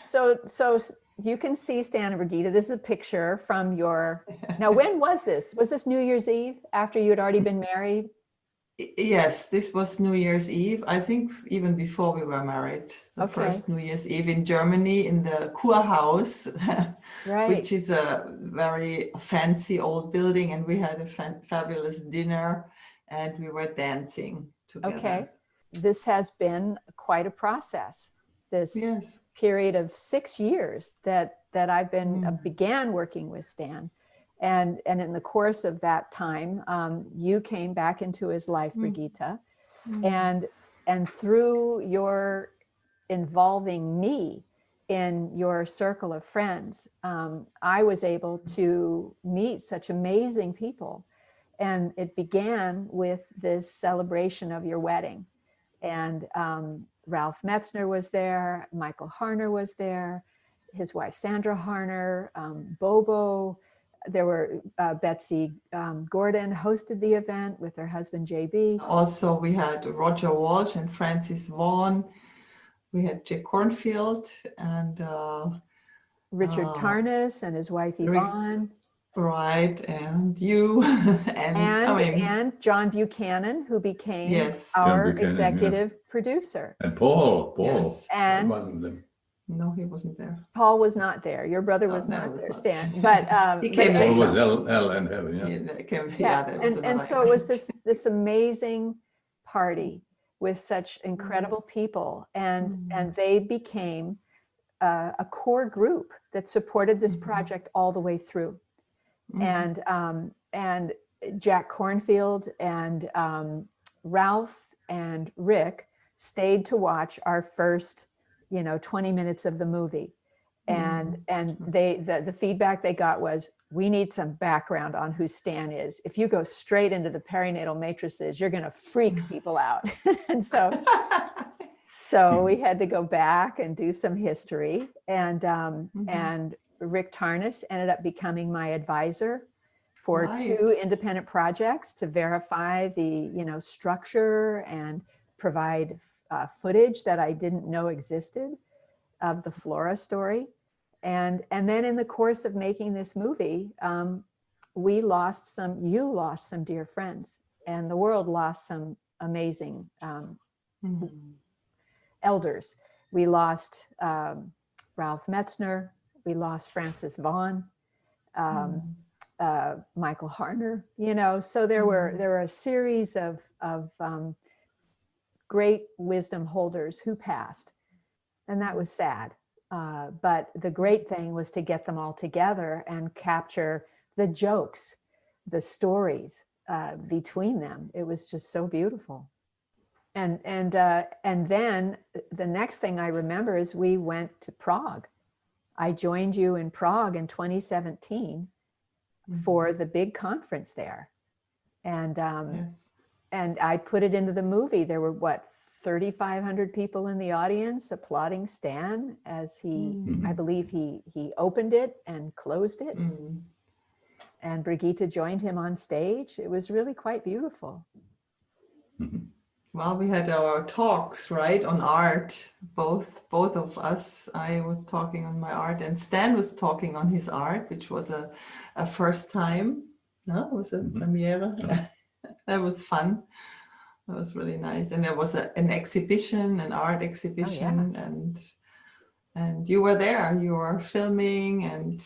So you can see Stan and Brigitte. This is a picture from your, now when was this? Was this New Year's Eve after you had already been married? Yes, this was New Year's Eve. I think even before we were married, the Okay. first New Year's Eve in Germany in the Kurhaus, Right. which is a very fancy old building. And we had a fabulous dinner and we were dancing together. Okay. This has been quite a process. This Yes. period of 6 years that I've been began working with Stan. And in the course of that time, you came back into his life, Brigitte, and through your involving me in your circle of friends, I was able to meet such amazing people. And it began with this celebration of your wedding. And Ralph Metzner was there, Michael Harner was there, his wife Sandra Harner, Bobo. There were Betsy Gordon hosted the event with her husband JB. Also, we had Roger Walsh and Francis Vaughan. We had Jack Cornfield and Richard Tarnas and his wife Yvonne. Right, and you and John Buchanan, who became our executive producer. And Paul. Yes. And one of them. No, he wasn't there. Paul was not there. Your brother was not there, Stan. But he came Paul later. was L and heaven, and so it was this amazing party with such incredible people, and they became a core group that supported this project all the way through. And Jack Cornfield and Ralph and Rick stayed to watch our first 20 minutes of the movie, and the feedback they got was, we need some background on who Stan is. If you go straight into the perinatal matrices, you're going to freak people out. And so we had to go back and do some history, and Rick Tarnas ended up becoming my advisor for 2 independent projects to verify the structure and provide footage that I didn't know existed of the Flora story. And then in the course of making this movie, you lost some dear friends, and the world lost some amazing elders. We lost Ralph Metzner, we lost Francis Vaughan, Michael Harner, so there were a series of great wisdom holders who passed, and that was sad. But the great thing was to get them all together and capture the jokes, the stories between them. It was just so beautiful. And then the next thing I remember is we went to Prague. I joined you in Prague in 2017 for the big conference there. And and I put it into the movie. There were 3,500 people in the audience applauding Stan as he, I believe he opened it and closed it. And Brigitte joined him on stage. It was really quite beautiful. Well, we had our talks, right, on art, both of us. I was talking on my art and Stan was talking on his art, which was a first time. No, it was a premiere. That was fun. That was really nice. And there was an exhibition, an art exhibition, and you were there. You were filming, and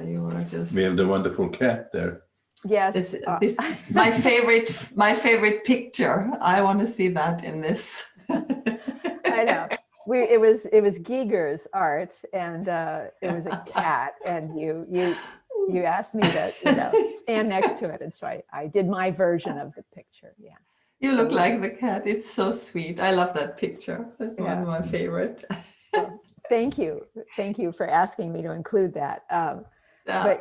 you were just. We have the wonderful cat there. Yes, this my favorite picture. I want to see that in this. I know. It was Giger's art, and it was a cat, and you asked me to stand next to it, and so I did my version of the picture. Yeah. You look like the cat. It's so sweet. I love that picture. That's one of my favorite. Well, thank you for asking me to include that.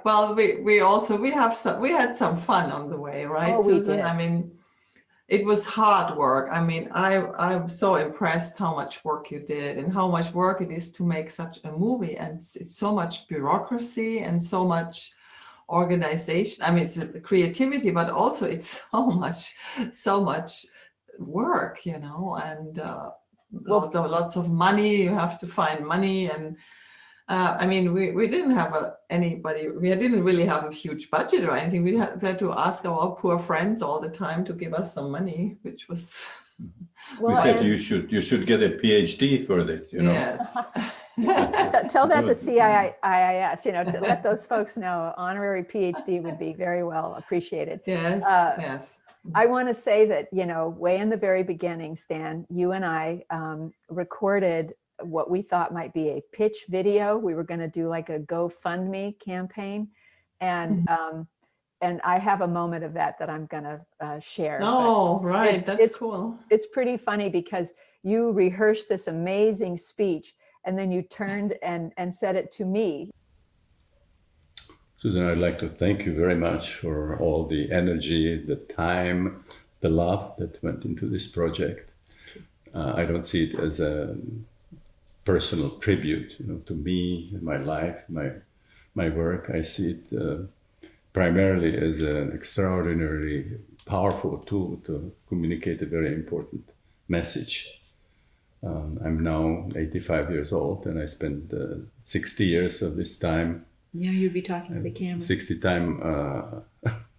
Well, we had some fun on the way, right, Susan? I mean, it was hard work. I mean, I'm so impressed how much work you did and how much work it is to make such a movie, and it's so much bureaucracy and so much organization. I mean, it's the creativity, but also it's so much work, and lots of money. You have to find money, and I mean, we didn't have anybody, we didn't really have a huge budget or anything. We had to ask our poor friends all the time to give us some money, which was... We said you should get a PhD for this, you know. Yes. Tell that to CIIS, you know, to let those folks know honorary PhD would be very well appreciated. Yes, yes. I want to say that, you know, way in the very beginning, Stan, you and I recorded what we thought might be a pitch video. We were going to do like a GoFundMe campaign. And I have a moment of that I'm going to share. Oh, right. That's cool. It's pretty funny because you rehearsed this amazing speech and then you turned and said it to me. Susan, I'd like to thank you very much for all the energy, the time, the love that went into this project. I don't see it as a personal tribute, you know, to me, my life, my work. I see it primarily as an extraordinarily powerful tool to communicate a very important message. I'm now 85 years old, and I spent 60 years of this time. Yeah, you'd be talking to the camera. 60 time.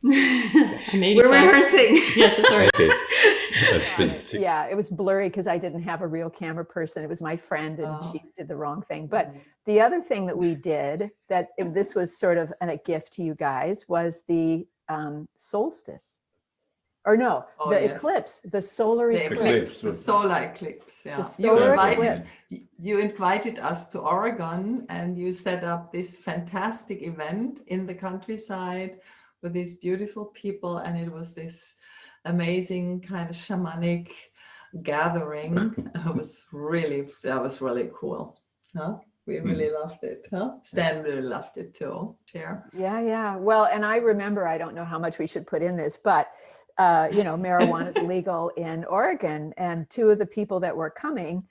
We're rehearsing. Yes, that's right. Okay. That's been Yeah, it was blurry because I didn't have a real camera person. It was my friend, and she did the wrong thing. But the other thing that we did, this was sort of a gift to you guys, was the solstice. Or no, eclipse, the solar eclipse. The solar eclipse, yeah. You invited us to Oregon, and you set up this fantastic event in the countryside with these beautiful people, and it was this amazing kind of shamanic gathering. That was really cool. Huh? We really loved it. Huh? Stan really loved it too. Share. Yeah. Well, and I remember, I don't know how much we should put in this, but you know, marijuana is legal in Oregon, and two of the people that were coming,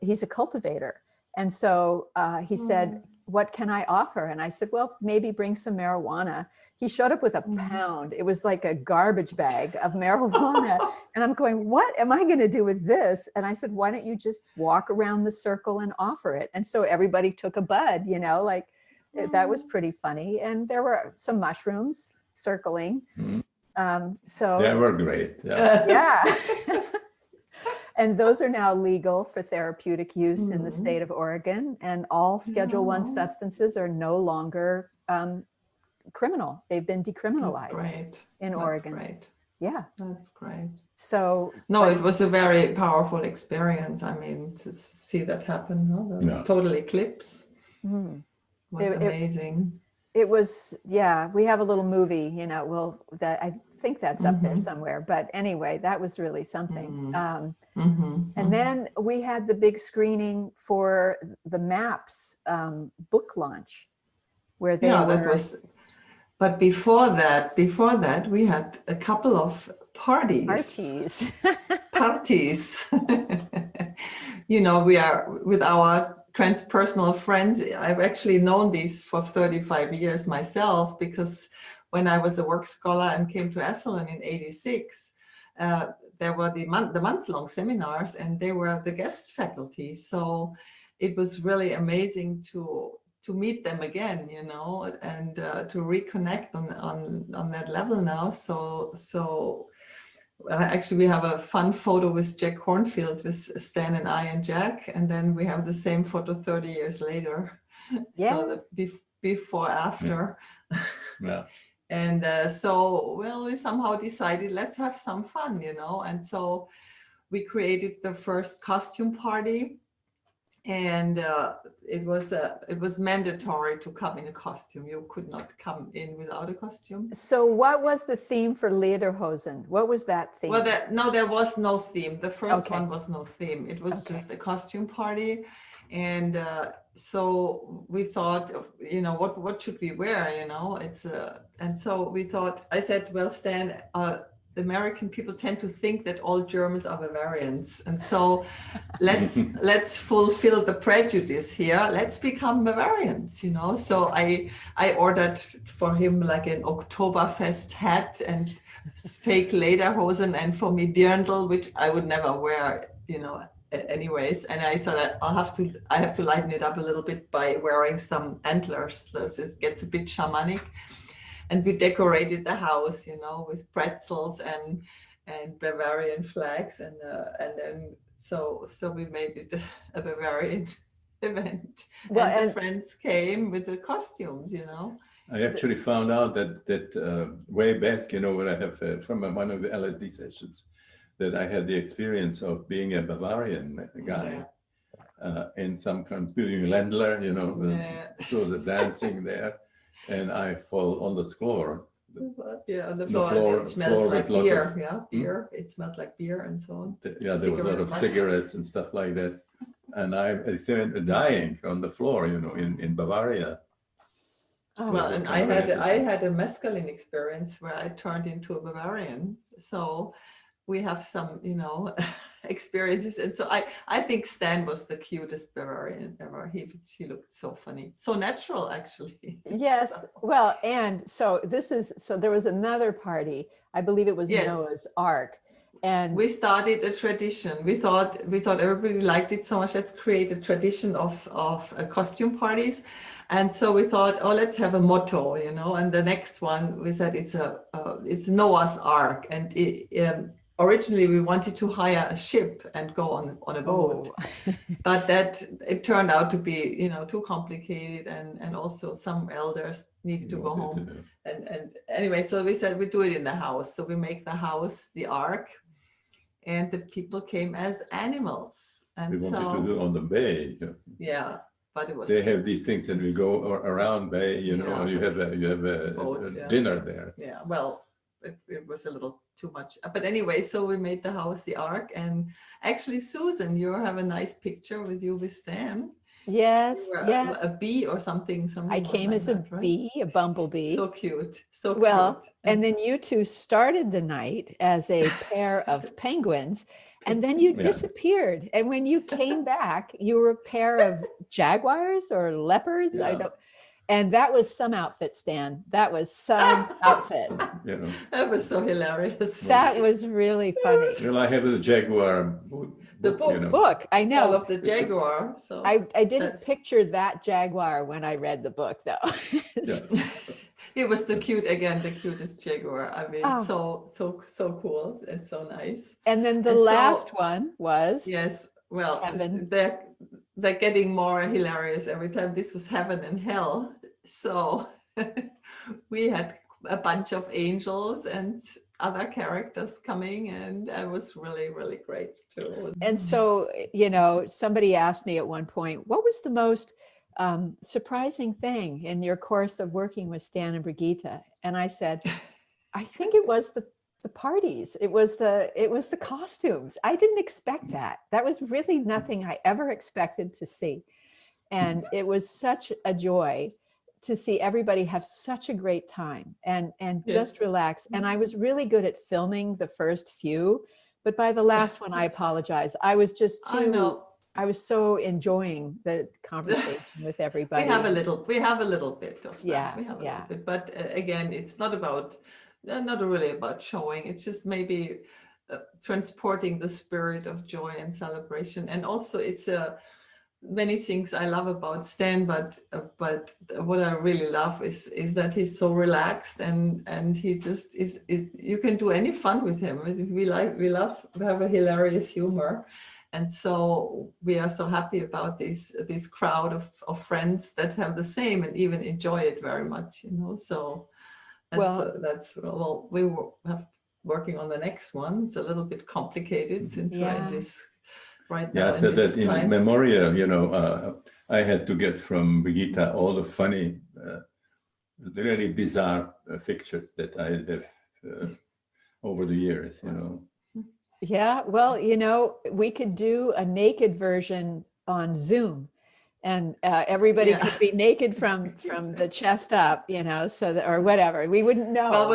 he's a cultivator. And so he said, what can I offer? And I said, well, maybe bring some marijuana. He showed up with a pound. It was like a garbage bag of marijuana. And I'm going, what am I going to do with this? And I said, why don't you just walk around the circle and offer it? And so everybody took a bud, you know, like that was pretty funny. And there were some mushrooms circling. So they were great. Yeah. And those are now legal for therapeutic use in the state of Oregon, and all Schedule I substances are no longer criminal. They've been decriminalized in Oregon. That's great. Yeah. That's great. So no, it was a very powerful experience. I mean, to see that happen, the total eclipse was amazing. It was, we have a little movie, you know, that I think that's up there somewhere. But anyway, that was really something. And then we had the big screening for the MAPS book launch, where they were. But before that, we had a couple of parties. Parties. You know, we are with our transpersonal friends. I've actually known these for 35 years myself, because when I was a work scholar and came to Esalen in '86, there were the month-long seminars, and they were the guest faculty. So it was really amazing to meet them again, you know, and to reconnect on that level now. So actually, we have a fun photo with Jack Hornfield, with Stan and I and Jack, and then we have the same photo 30 years later. Yeah. So the before, after. Yeah. And we somehow decided, let's have some fun, you know. And so we created the first costume party, and it was mandatory to come in a costume. You could not come in without a costume. So what was the theme for Lederhosen? What was that theme? Well, there was no theme. The first one was no theme. It was just a costume party. And so we thought of, you know, what should we wear, you know, and so we thought, I said, well, Stan, the American people tend to think that all Germans are Bavarians. And so let's fulfill the prejudice here. Let's become Bavarians, you know. So I ordered for him like an Oktoberfest hat and fake lederhosen, and for me dirndl, which I would never wear, you know, anyways, and I thought I have to lighten it up a little bit by wearing some antlers. So it gets a bit shamanic. And we decorated the house, with pretzels and Bavarian flags, and then so we made it a Bavarian event. Well, and the and- friends came with the costumes, I actually found out that way back, when I have from one of the LSD sessions, that I had the experience of being a Bavarian guy in some kind of Ländler, so the dancing there, and I fall on the floor. Yeah, on the The floor. floor- It smells floor like with lot beer. of- Yeah, beer. It smelled like beer and so on. Yeah, there was a lot of cigarettes and stuff like that, and I started dying on the floor, in Bavaria. Oh, Well, it was and kind of I interesting. had a mescaline experience where I turned into a Bavarian. So we have some, experiences. And so I think Stan was the cutest Bavarian ever. He looked so funny, so natural, actually. Yes. So- Well, and so there was another party. I believe it was Yes. Noah's Ark. And We started a tradition. We thought everybody liked it so much. Let's create a tradition of costume parties, and so we thought, oh, let's have a motto, And the next one we said it's Noah's Ark, and originally we wanted to hire a ship and go on a boat, but that it turned out to be too complicated, and also some elders needed to go home. And anyway, so we said we do it in the house. So we make the house the Ark. And the people came as animals, and We wanted to so do on the bay. yeah, but it was They still- have these things that we go around bay, Yeah, and you have a boat, yeah. dinner there. yeah. Well, it was a little too much, but anyway, so we made the house the Ark, and actually, Susan, you have a nice picture with you with Stan. yes, You were yes. a bee or something. I came like as a that, right? bee, a bumblebee. So cute, so Well, cute. and then you two started the night as a pair of penguins, and then you Yeah. disappeared. And when you came back, you were a pair of jaguars or leopards. I Yeah. don't. And that was some outfit, Stan. That was some outfit. That was so hilarious. That was really funny. Well, I have a Jaguar The book, Book, I All know. of the jaguar. So I didn't that's- picture that jaguar when I read the book, though. Yeah. it was the cutest jaguar. I mean, Oh. so cool and so nice. And then the And so- last one was Yes, well, Heaven. they're getting more hilarious every time. This was heaven and hell. So we had a bunch of angels and other characters coming, and it was really, really great too. And so, somebody asked me at one point, what was the most surprising thing in your course of working with Stan and Brigitte? And I said, I think it was the parties. It was the costumes. I didn't expect that. That was really nothing I ever expected to see. And it was such a joy to see everybody have such a great time and just Yes. relax. And I was really good at filming the first few, but by the last one, I apologize. I was just I know. I was so enjoying the conversation with everybody. We have a little bit of that. Yeah, We have a yeah. little bit, but again, it's not really about showing. It's just maybe transporting the spirit of joy and celebration. And also, it's many things I love about Stan, but what I really love is that he's so relaxed, and he just is. You can do any fun with him. We have a hilarious humor. And so we are so happy about this crowd of friends that have the same and even enjoy it very much, So we have working on the next one. It's a little bit complicated since we're in this right now. Yeah, I said that in time. memorial, I had to get from Brigitte all the funny, really bizarre pictures that I have over the years, Yeah, well, we could do a naked version on Zoom, and everybody Yeah. could be naked from the chest up, so that, or whatever. We wouldn't know. Well,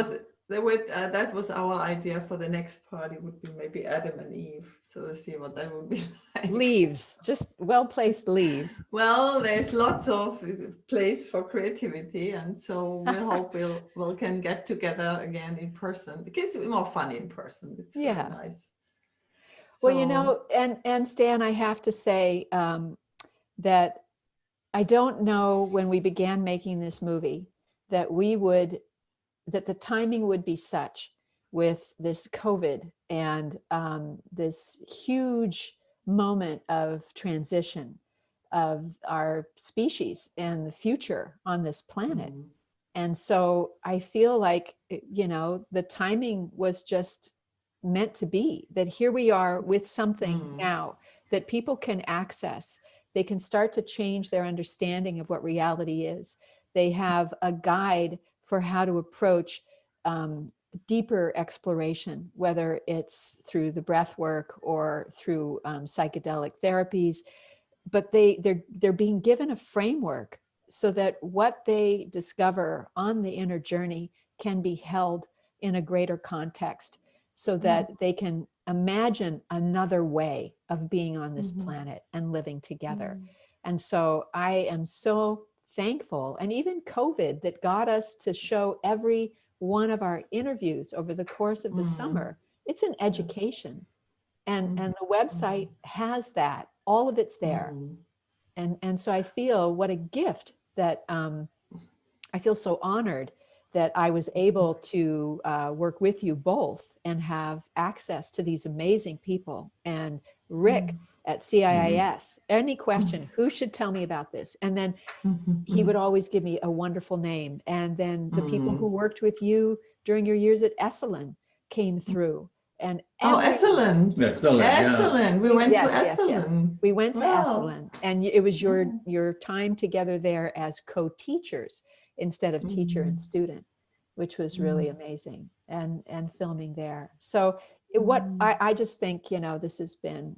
that was our idea for the next party, would be maybe Adam and Eve. So let's see what that would be like. Leaves, just well-placed leaves. Well, there's lots of place for creativity, and so we hope we'll can get together again in person. It gets more fun in person. It's really Yeah. nice. Well, you know, and Stan, I have to say that I don't know when we began making this movie that that the timing would be such with this COVID and this huge moment of transition of our species and the future on this planet. And so I feel like, you know, the timing was just meant to be, that here we are with something now that people can access. They can start to change their understanding of what reality is. They have a guide for how to approach deeper exploration, whether it's through the breath work or through psychedelic therapies. But they're being given a framework so that what they discover on the inner journey can be held in a greater context, so that they can imagine another way of being on this planet and living together. And so I am so thankful, and even COVID that got us to show every one of our interviews over the course of the summer. It's an education, and the website has that, all of it's there. And so I feel what a gift that I feel so honored that I was able to work with you both and have access to these amazing people. And Rick at CIIS, any question, who should tell me about this? And then he would always give me a wonderful name. And then the people who worked with you during your years at Esalen came through. And Esalen. Esalen. We went to Esalen. Yes. We went to Esalen, and it was your time together there as co-teachers instead of teacher and student, which was really amazing, and filming there. So I just think, you know, this has been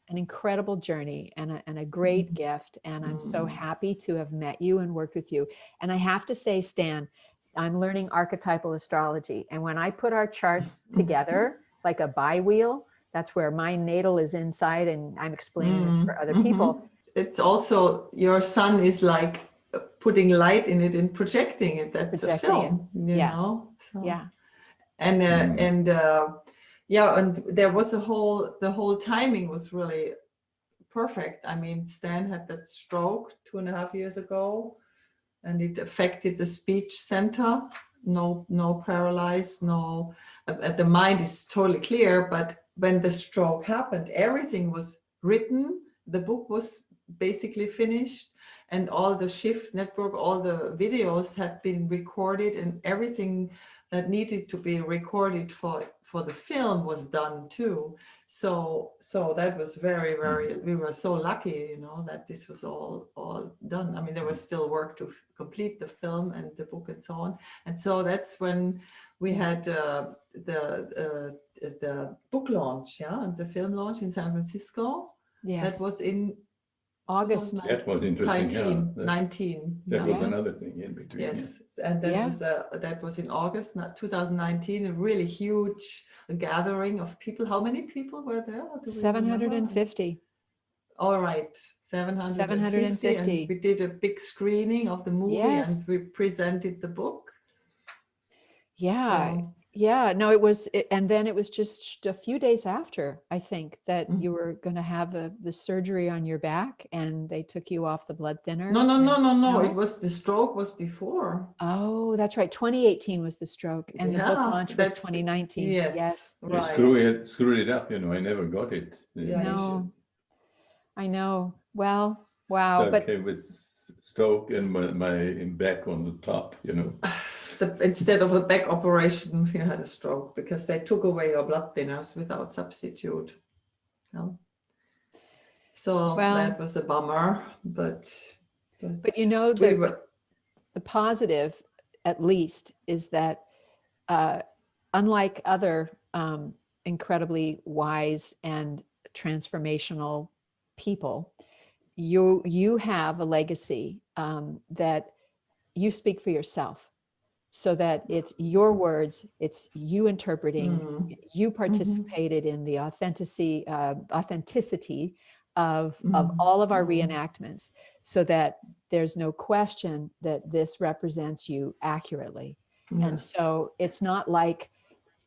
an incredible journey and a great gift, and I'm so happy to have met you and worked with you. And I have to say, Stan, I'm learning archetypal astrology, and when I put our charts together like a bi-wheel, that's where my natal is inside, and I'm explaining it for other people. It's also, your sun is like putting light in it and projecting it. That's a film, you know? So, and there was the whole timing was really perfect. I mean, Stan had that stroke 2.5 years ago, and it affected the speech center. No paralyzed, no, the mind is totally clear, but when the stroke happened, everything was written, the book was basically finished, and all the shift network, all the videos had been recorded, and everything that needed to be recorded for the film was done too. So that was very, we were so lucky, you know, that this was all done. I mean, there was still work to complete the film and the book and so on. And so that's when we had the book launch, and the film launch in San Francisco. That was in August. That was interesting. 19. That was another thing in between. Yes, and that was in August 2019. A really huge gathering of people. How many people were there? 750. All right, 750. And we did a big screening of the movie, and we presented the book. No, it was, and then it was just a few days after, I think, that you were going to have the surgery on your back, and they took you off the blood thinner. No. It was, the stroke was before. Oh, that's right. 2018 was the stroke, and the book launch was 2019. Yes, right. Screwed it up, you know. I never got it. No, I know. Well, wow. So but I came with stroke and my back on the top, you know. Instead of a back operation, you had a stroke because they took away your blood thinners without substitute. So that was a bummer, but you know, the positive, at least, is that unlike other incredibly wise and transformational people, you have a legacy that you speak for yourself. So that it's your words, it's you interpreting, you participated in the authenticity of all of our reenactments, so that there's no question that this represents you accurately. And so it's not like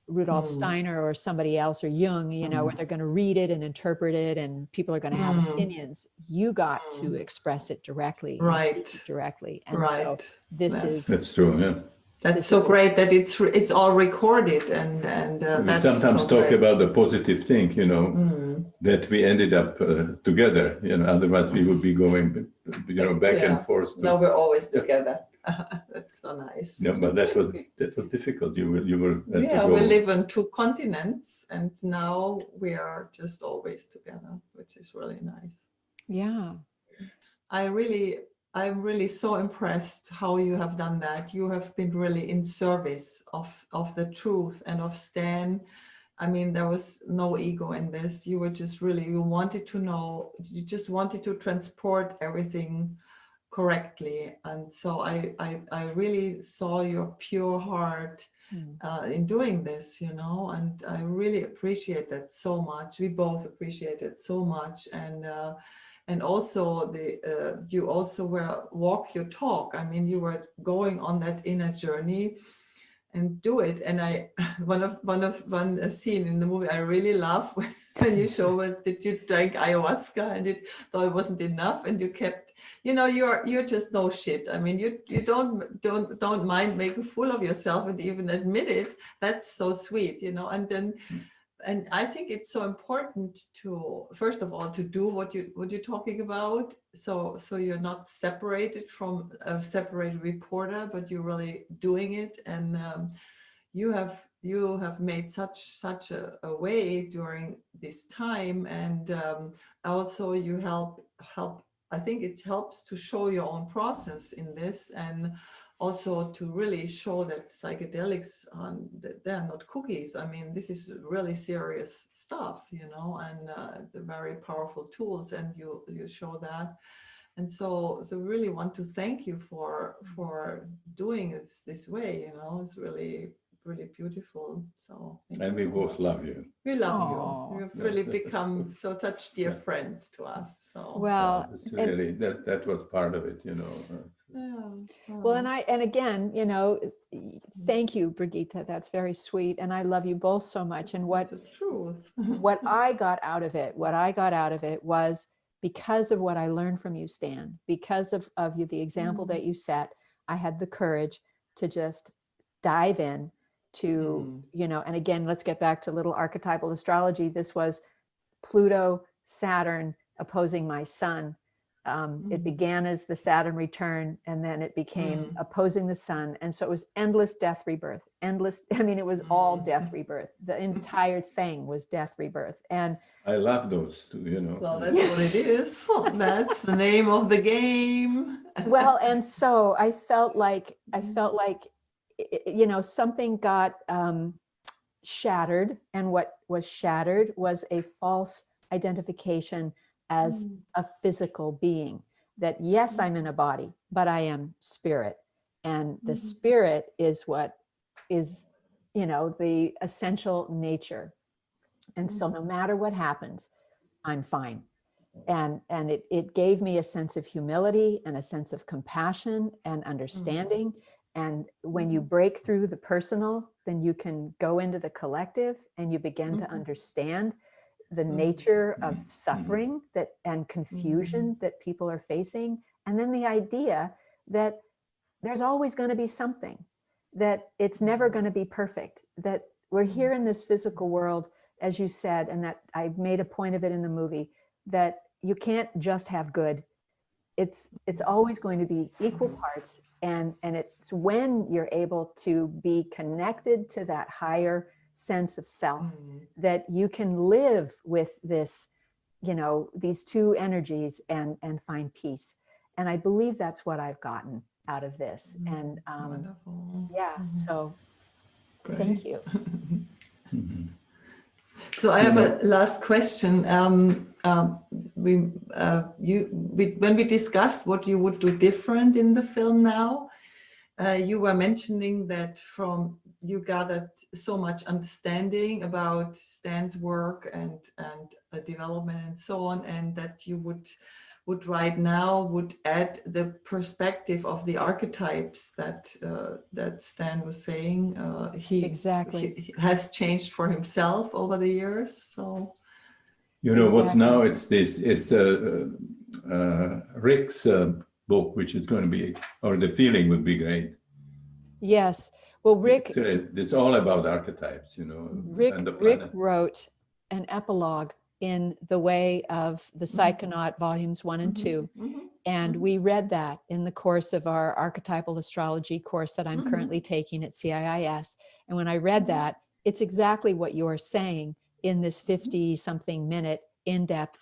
Rudolf Steiner or somebody else or Jung, you know, where they're going to read it and interpret it and people are going to have opinions. You got to express it directly. Right. Directly. And so this is. That's true, yeah. That's so great that it's all recorded and We that's sometimes so talk great. about the positive thing, you know, that we ended up together, you know, otherwise we would be going, you know, back and forth. No, we're always together. That's so nice. Yeah, but that was difficult. You were Yeah, we live on 2 continents and now we are just always together, which is really nice. Yeah. I'm really so impressed how you have done that. You have been really in service of the truth and of Stan. I mean, there was no ego in this. You were just really, you wanted to know, you just wanted to transport everything correctly. And so I really saw your pure heart in doing this, you know, and I really appreciate that so much. We both appreciate it so much. And also you also were walk your talk. I mean, you were going on that inner journey and do it. And one scene in the movie I really love when you show it that you drank ayahuasca and you thought it wasn't enough and you kept, you know, you're just no shit. I mean, you don't mind making a fool of yourself and even admit it. That's so sweet, you know. And I think it's so important to, first of all, to do what you're talking about. So you're not separated from a separate reporter, but you're really doing it. And you have made such a way during this time. And also you help. I think it helps to show your own process in this, and also to really show that psychedelics they're not cookies. I mean, this is really serious stuff, you know, and the very powerful tools, and you show that. And so really want to thank you for doing it this way, you know. It's really beautiful. So and we both love you. We love you. You've really become such dear friend to us. So Well, it's really that was part of it, you know. Well, and again, you know, thank you, Brigitte. That's very sweet, and I love you both so much. And what the truth. what I got out of it was because of what I learned from you, Stan, because of you, the example that you set. I had the courage to just dive in to, you know, and again, let's get back to little archetypal astrology. This was Pluto, Saturn opposing my sun. It began as the Saturn return, and then it became opposing the sun. And so it was endless death, rebirth, endless. I mean, it was all death, rebirth. The entire thing was death, rebirth. And I love those two, you know. Well, that's what it is. That's the name of the game. Well, and so I felt like, you know, something got shattered, and what was shattered was a false identification as a physical being. That yes, I'm in a body, but I am spirit, and the spirit is what is, you know, the essential nature. And so no matter what happens, I'm fine. And it gave me a sense of humility and a sense of compassion and understanding. And when you break through the personal, then you can go into the collective and you begin to understand the nature of suffering and confusion that people are facing. And then the idea that there's always going to be something, that it's never going to be perfect, that we're here in this physical world, as you said, and that I made a point of it in the movie, that you can't just have good. It's always going to be equal parts. And it's when you're able to be connected to that higher sense of self that you can live with this, you know, these two energies and find peace. And I believe that's what I've gotten out of this. And Wonderful. yeah, so Great. thank you. So I have a last question. When we discussed what you would do different in the film now, you were mentioning that you gathered so much understanding about Stan's work and development and so on, and that you would would right now would add the perspective of the archetypes that that Stan was saying. Exactly. He has changed for himself over the years. So You know, what's Exactly. now, it's Rick's book, which is going to be, or The Feeling would be great. Yes. Well, Rick, It's all about archetypes, you know, and the Rick planet. wrote an epilogue in The Way of the Psychonaut volumes 1 and 2. And we read that in the course of our archetypal astrology course that I'm currently taking at CIIS. And when I read that, it's exactly what you're saying in this 50-something minute in-depth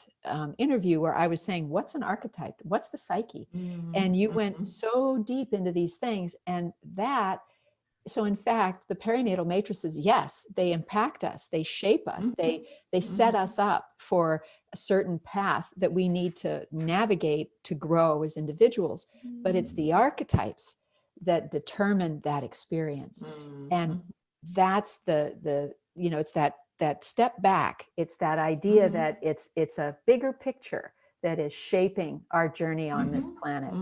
interview where I was saying, what's an archetype? What's the psyche? And you went so deep into these things. And that, so in fact, the perinatal matrices, yes, they impact us, they shape us, they set us up for a certain path that we need to navigate to grow as individuals. But it's the archetypes that determine that experience. And that's the you know, it's that step back. It's that idea that it's a bigger picture that is shaping our journey on this planet.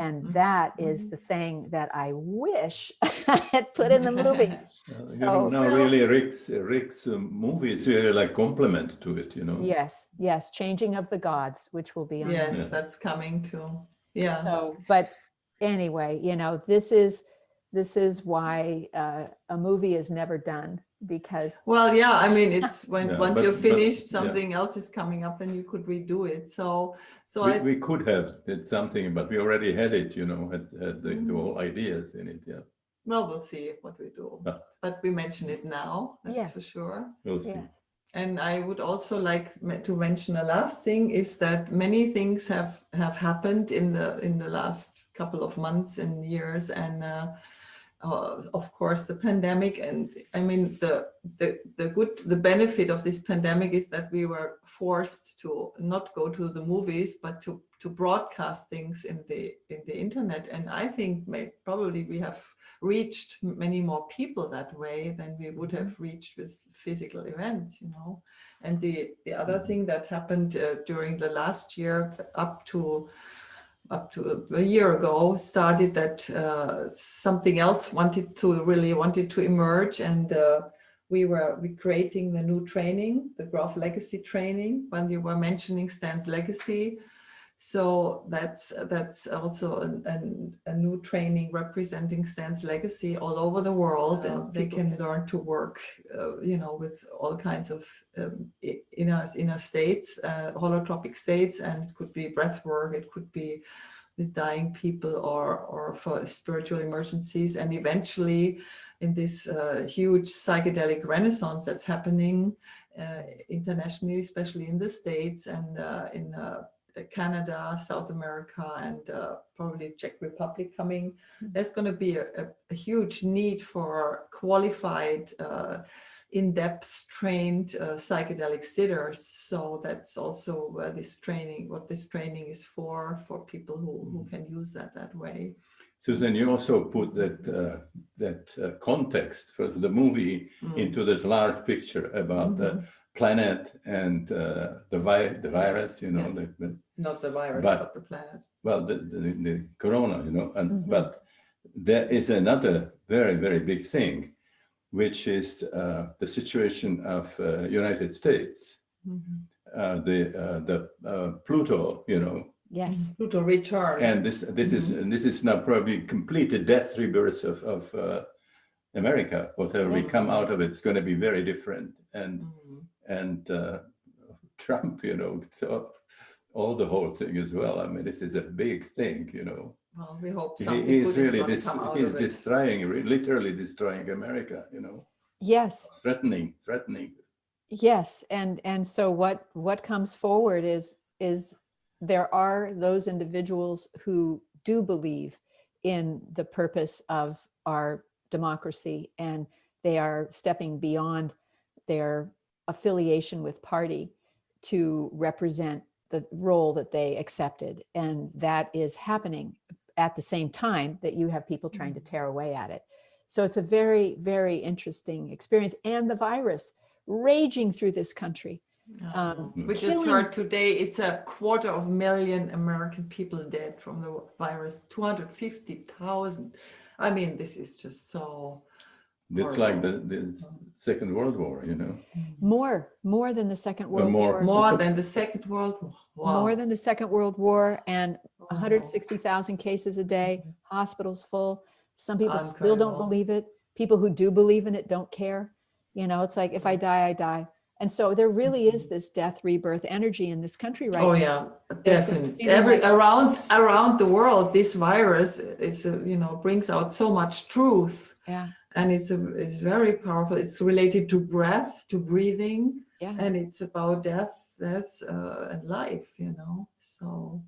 And that is the thing that I wish I had put in the movie. You know, now really Rick's movie is really like complement to it, you know. Yes, yes, Changing of the Gods, which will be on. yes, that's coming too. Yeah. So, but anyway, you know, this is why a movie is never done, because Well, yeah, I mean, it's Yeah, once but- you're finished, but, yeah. something else is coming up and you could redo it. So We could have did something, but we already had it, you know, had the whole ideas in it, yeah. well, we'll see what we do. But we mention it now, that's for Yes. sure. We'll see. yeah. And I would also like to mention a last thing is that many things have happened in the last couple of months and years, and of course the pandemic. And I mean the benefit of this pandemic is that we were forced to not go to the movies, but to broadcast things in the internet. And I think probably we have reached many more people that way than we would have reached with physical events, you know. And the other thing that happened during the last year up to a year ago started that something else wanted to emerge, and we creating the new training, the Grof Legacy training, when you were mentioning Stan's legacy. So that's also a new training representing Stan's legacy all over the world, and they can learn to work, you know, with all kinds of inner states, holotropic states, and it could be breath work, it could be with dying people, or for spiritual emergencies, and eventually in this huge psychedelic renaissance that's happening internationally, especially in the States and in Canada, South America, and probably Czech Republic coming. There's going to be a huge need for qualified, in-depth trained psychedelic sitters. So that's also what this training is for people who can use that way. Susan, you also put that context for the movie into this large picture about the planet and the virus, you know. Yes. Not the virus, but the planet. Well, the corona, you know. And but there is another very, very big thing, which is the situation of United States. The Pluto, you know. Yes. Pluto return. And this is now probably complete the death rebirth of America. Whatever we come out of it's going to be very different. And Trump, you know, so all the whole thing as well. I mean, this is a big thing, you know. Well, we hope something He's good really is going to come out he's of it. destroying, literally destroying America, you know. Yes. Threatening. Yes. And so what comes forward is there are those individuals who do believe in the purpose of our democracy, and they are stepping beyond their affiliation with party to represent the role that they accepted. And that is happening at the same time that you have people trying to tear away at it. So it's a very, very interesting experience. And the virus raging through this country. We just heard today it's 250,000 American people dead from the virus, 250,000. I mean, this is just so It's like the Second World War, you know. More than the Second World War. More than the Second World War. Wow. More than the Second World War, and 160,000 cases a day, hospitals full. Some people still don't believe it. People who do believe in it don't care. You know, it's like, if I die, I die. And so there really is this death, rebirth energy in this country right now. Oh yeah, definitely. Around the world, this virus is, you know, brings out so much truth. Yeah. And it's very powerful. It's related to breath, to breathing, and it's about death, and life. You know, so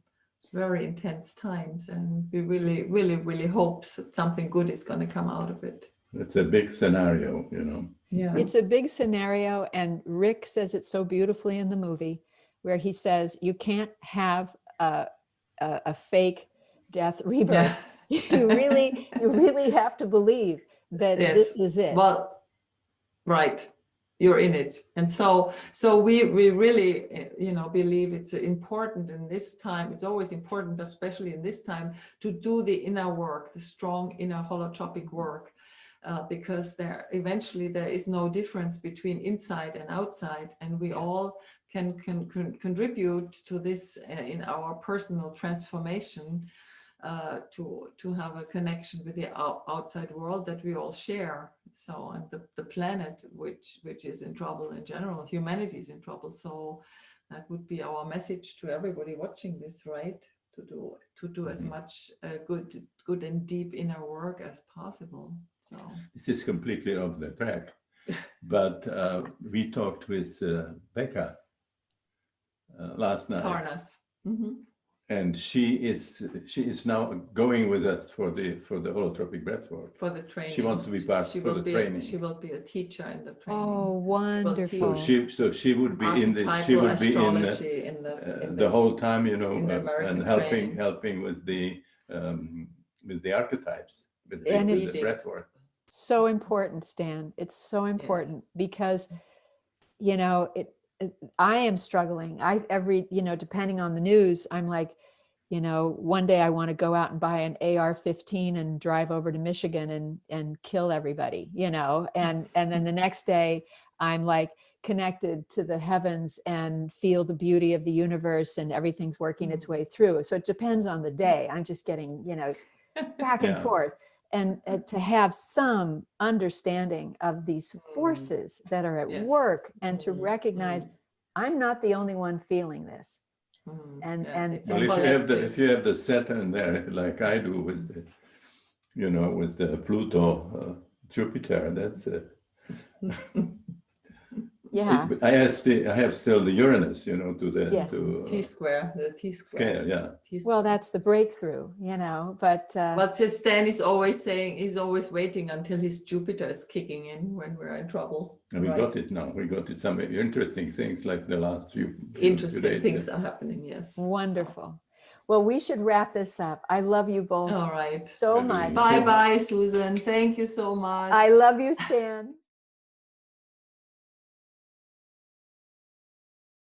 very intense times, and we really, really, really hope that something good is going to come out of it. It's a big scenario, you know. Yeah, it's a big scenario, and Rick says it so beautifully in the movie, where he says you can't have a fake death rebirth. You really have to believe that this is it. Well, right, you're in it. And so we really, you know, believe it's important in this time. It's always important, especially in this time, to do the inner work, the strong inner holotropic work, because eventually there is no difference between inside and outside, and we all can contribute to this in our personal transformation. To have a connection with the outside world that we all share. So, and the planet, which is in trouble in general, humanity is in trouble. So that would be our message to everybody watching this, right? To do as much good and deep inner work as possible. So this is completely off the track, but we talked with Becca last night. Tarnas. And she is now going with us for the holotropic breathwork. For the training. She wants to be part for the training. She will be a teacher in the training. Oh, wonderful! So she would be in the whole time, you know, and helping with the archetypes, with the breathwork. So important, Stan. It's so important because, you know, I am struggling. Depending on the news, I'm like, you know, one day I want to go out and buy an AR-15 and drive over to Michigan and kill everybody, you know, and then the next day I'm like connected to the heavens and feel the beauty of the universe and everything's working its way through. So it depends on the day. I'm just getting, you know, back and forth. And to have some understanding of these forces that are at work, and to recognize I'm not the only one feeling this. And if you have the Saturn there, like I do with the Pluto, Jupiter, that's yeah. I have still the Uranus, you know, to the T-square, the T-square. Scale, yeah. Well, that's the breakthrough, you know, but Stan is always saying he's always waiting until his Jupiter is kicking in when we're in trouble. And we got it now. We got it. Some interesting things like the last few interesting days, things are happening. Yes. Wonderful. So. Well, we should wrap this up. I love you both. All right. So much. Bye, Susan. Thank you so much. I love you, Stan.